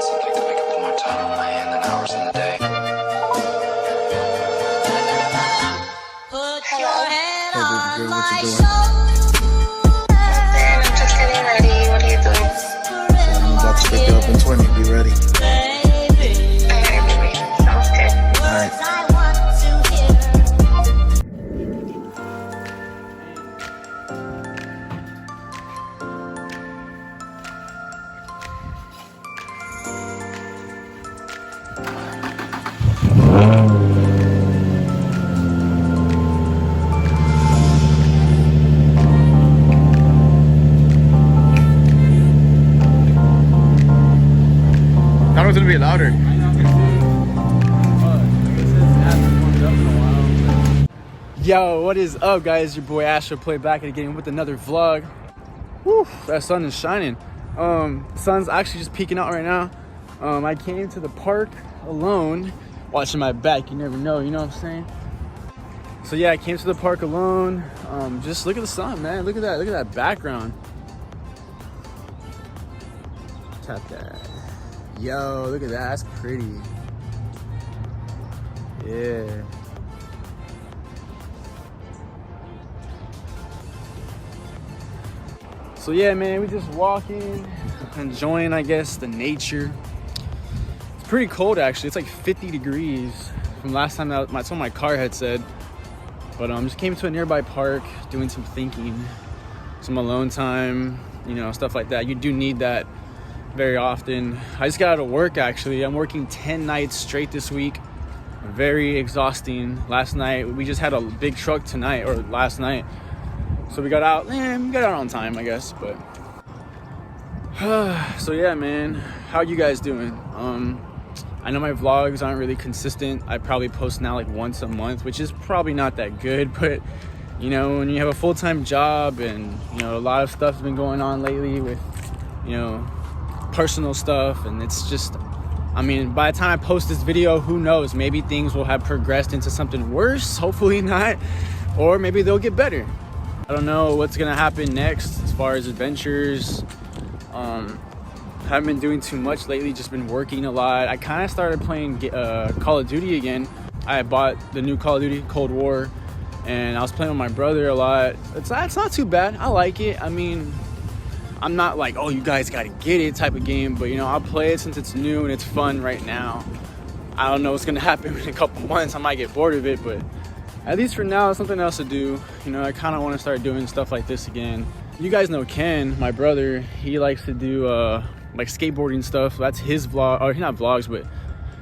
something to make up more time on my hand than hours in the day. Put Hello. your head Hey, baby on girl, what my you doing? shoulder. I'm just getting ready. What are you doing? I'm about to pick you up in 20. Be ready. Baby, Alright, baby. Sounds good. words I want to hear. Thought it was gonna be louder. Yo, what is up, guys? Your boy Astro Play back again with another vlog. Whew, that sun is shining. Sun's actually just peeking out right now. I came to the park alone, watching my back. You never know, you know what I'm saying? So yeah, I came to the park alone. Just look at the sun, man. Look at that background. Tap that. Yo, look at that. That's pretty. Yeah. So yeah, man, we just walking, enjoying, I guess, the nature. It's pretty cold actually. It's like 50 degrees from last time that's what my car had said. But just came to a nearby park, doing some thinking, some alone time, you know, stuff like that. You do need that very often. I just got out of work actually. I'm working 10 nights straight this week. Very exhausting. Last night we just had a big truck tonight, or last night. So we got out on time, I guess, but so yeah, man, how you guys doing? I know my vlogs aren't really consistent. I probably post now like once a month, which is probably not that good, but you know, when you have a full-time job and you know, a lot of stuff's been going on lately with, you know, personal stuff, and it's just, I mean, by the time I post this video, who knows, maybe things will have progressed into something worse, hopefully not, or maybe they'll get better. I don't know what's gonna happen next as far as adventures. Haven't been doing too much lately, just been working a lot. I kind of started playing Call of Duty again. I bought the new Call of Duty Cold War, and I was playing with my brother a lot. It's not too bad. I like it. I mean, I'm not like, oh, you guys gotta get it type of game, but you know, I'll play it since it's new and it's fun right now. I don't know what's gonna happen in a couple months. I might get bored of it, but at least for now, it's something else to do. You know, I kind of want to start doing stuff like this again. You guys know Ken, my brother. He likes to do like skateboarding stuff. That's his vlog, or not vlogs, but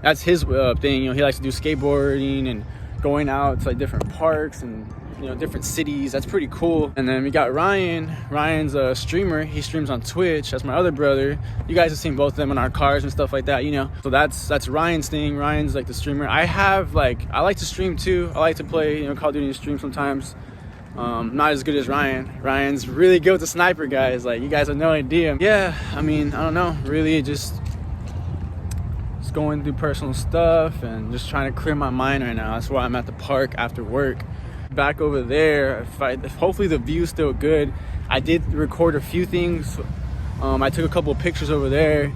that's his thing. You know, he likes to do skateboarding and going out to like different parks and, you know, different cities. That's pretty cool. And then we got Ryan. Ryan's a streamer. He streams on Twitch. That's my other brother. You guys have seen both of them in our cars and stuff like that, you know. So that's Ryan's thing. Ryan's like the streamer. I like to stream too. I like to play, you know, Call of Duty and stream sometimes. Not as good as Ryan. Ryan's really good with the sniper, guys. Like, you guys have no idea. Yeah, I mean, I don't know. Really just going through personal stuff and just trying to clear my mind right now. That's why I'm at the park after work. Back over there, hopefully the view's still good. I did record a few things. I took a couple of pictures over there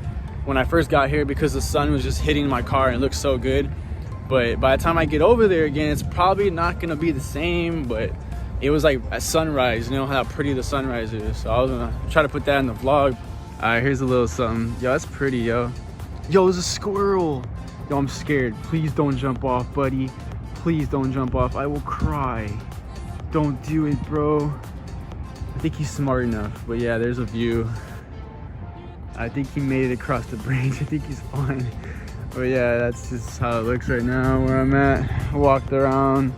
when I first got here because the sun was just hitting my car and it looked so good. But by the time I get over there again, it's probably not gonna be the same, but it was like at sunrise, you know how pretty the sunrise is. So I was gonna try to put that in the vlog. All right, here's a little something. Yo, that's pretty, yo. Yo, there's a squirrel. Yo, I'm scared. Please don't jump off, buddy. Please don't jump off. I will cry. Don't do it, bro. I think he's smart enough. But yeah, there's a view. I think he made it across the bridge. I think he's fine. But yeah, that's just how it looks right now where I'm at. I walked around.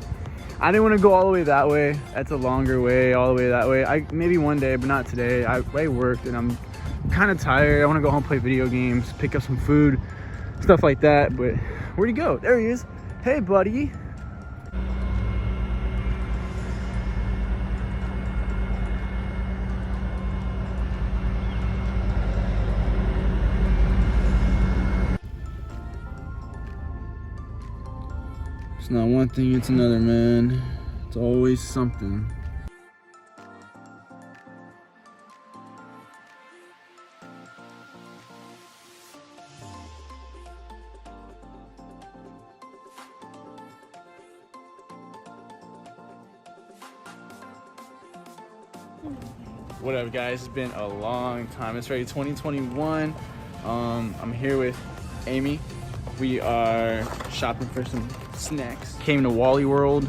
I didn't want to go all the way that way. That's a longer way, all the way that way. Maybe one day, but not today. I worked and I'm kind of tired. I want to go home, play video games, pick up some food, stuff like that. But where'd he go? There he is. Hey, buddy. It's not one thing, it's another, man. It's always something. Whatever, guys. It's been a long time. It's already 2021. I'm here with Amy. We are shopping for some snacks. Came to Wally World.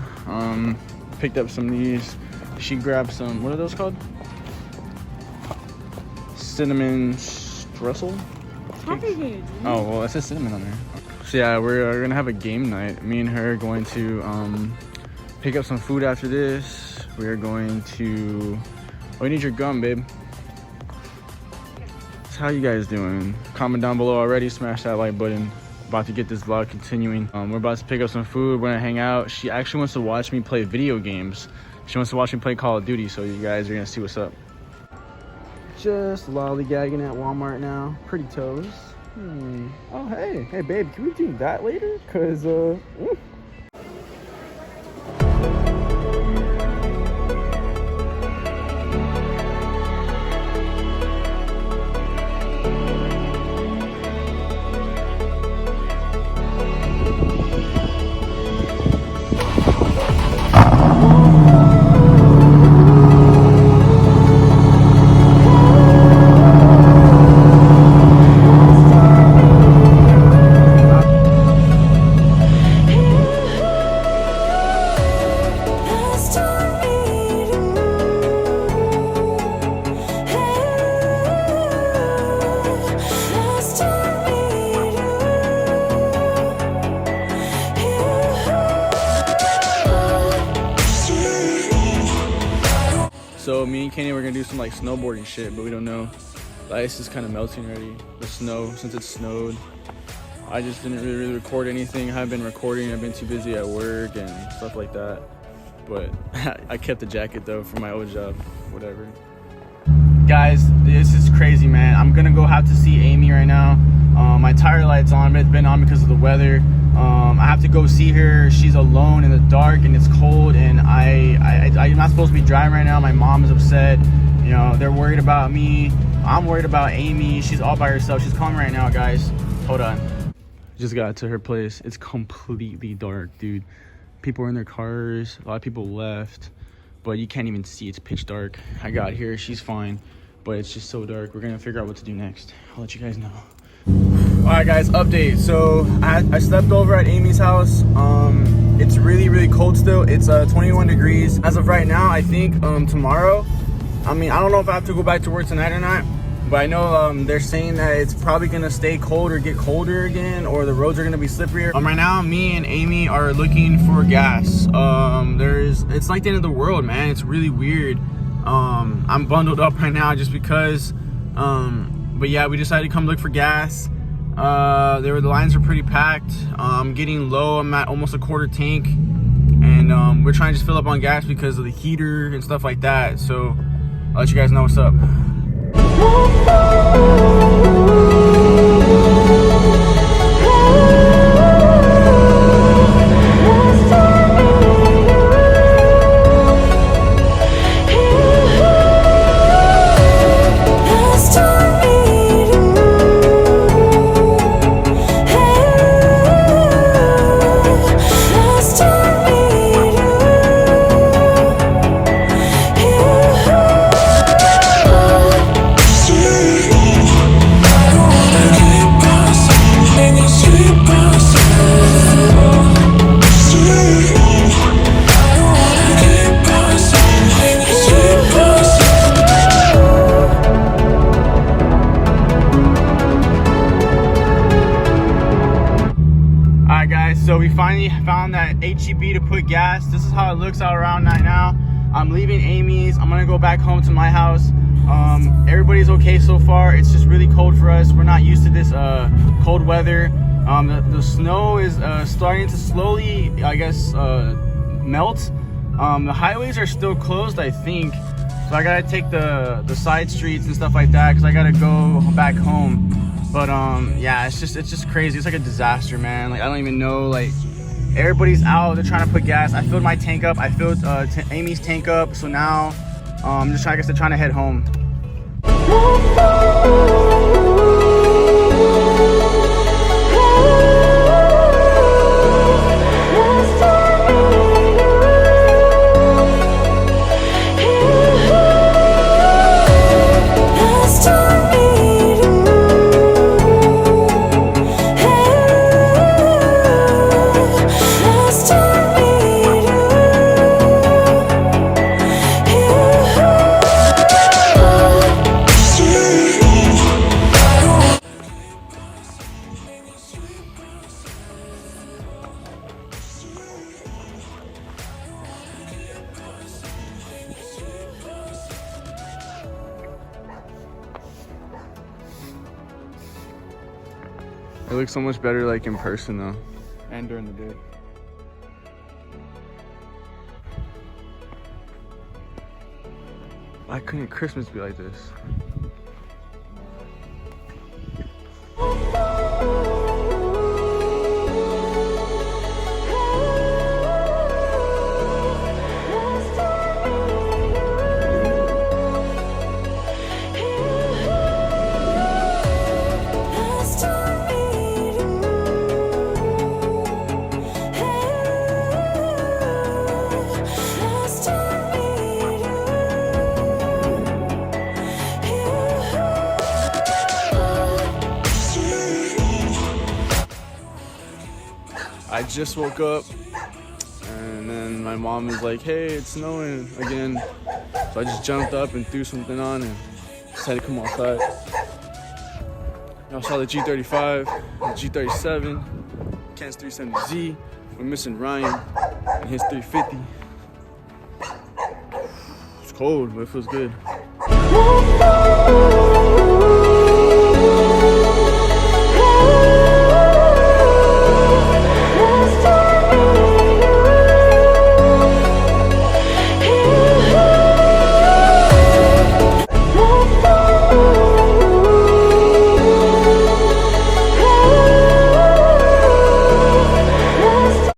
Picked up some of these. She grabbed some. What are those called? Cinnamon streusel. Oh well, it says cinnamon on there. So yeah, we're gonna have a game night. Me and her are going to pick up some food after this. We're going to. Oh, you need your gum, babe. So how you guys doing? Comment down below already. Smash that like button. About to get this vlog continuing. We're about to pick up some food. We're gonna hang out. She actually wants to watch me play video games. She wants to watch me play Call of Duty. So you guys are gonna see what's up. Just lollygagging at Walmart now. Pretty toes. Oh hey, hey babe, can we do that later? Cause so me and Kenny, we're gonna do some like snowboarding shit, but we don't know. The ice is kind of melting already. The snow, since it snowed. I just didn't really record anything. I haven't been recording. I've been too busy at work and stuff like that. But I kept the jacket though for my old job, whatever. Guys, this is crazy, man. I'm gonna go have to see Amy right now. My tire light's on, but it's been on because of the weather. I have to go see her. She's alone in the dark and it's cold, and I'm not supposed to be driving right now. My mom is upset. You know, they're worried about me. I'm worried about Amy. She's all by herself. She's coming right now, guys. Hold on. Just got to her place. It's completely dark, dude. People are in their cars. A lot of people left, but you can't even see. It's pitch dark. I got here. She's fine, but it's just so dark. We're gonna figure out what to do next. I'll let you guys know. All right, guys, update. So I slept over at Amy's house. It's really cold still. It's 21 degrees as of right now. I think tomorrow, I mean, I don't know if I have to go back to work tonight or not, but I know they're saying that it's probably gonna stay cold or get colder again, or the roads are gonna be slipperier. Right now, me and Amy are looking for gas. It's like the end of the world, man. It's really weird. I'm bundled up right now just because, but yeah, we decided to come look for gas. The lines are pretty packed. I'm getting low. I'm at almost a quarter tank, and we're trying to just fill up on gas because of the heater and stuff like that. So I'll let you guys know what's up. So we finally found that HEB to put gas. This is how it looks out around right now. I'm leaving Amy's. I'm gonna go back home to my house. Everybody's okay so far. It's just really cold for us. We're not used to this cold weather. The snow is starting to slowly, I guess, melt. The highways are still closed, I think. So I gotta take the side streets and stuff like that because I gotta go back home. But yeah, it's just crazy. It's like a disaster, man. Like I don't even know. Like everybody's out. They're trying to put gas. I filled my tank up. I filled Amy's tank up. So now I'm just trying to head home. It looks so much better like in person though, and during the day. Why couldn't Christmas be like this? I just woke up and then my mom was like, hey, it's snowing again. So I just jumped up and threw something on and decided to come outside. Y'all saw the G35, the G37, Ken's 370Z. We're missing Ryan and his 350. It's cold, but it feels good.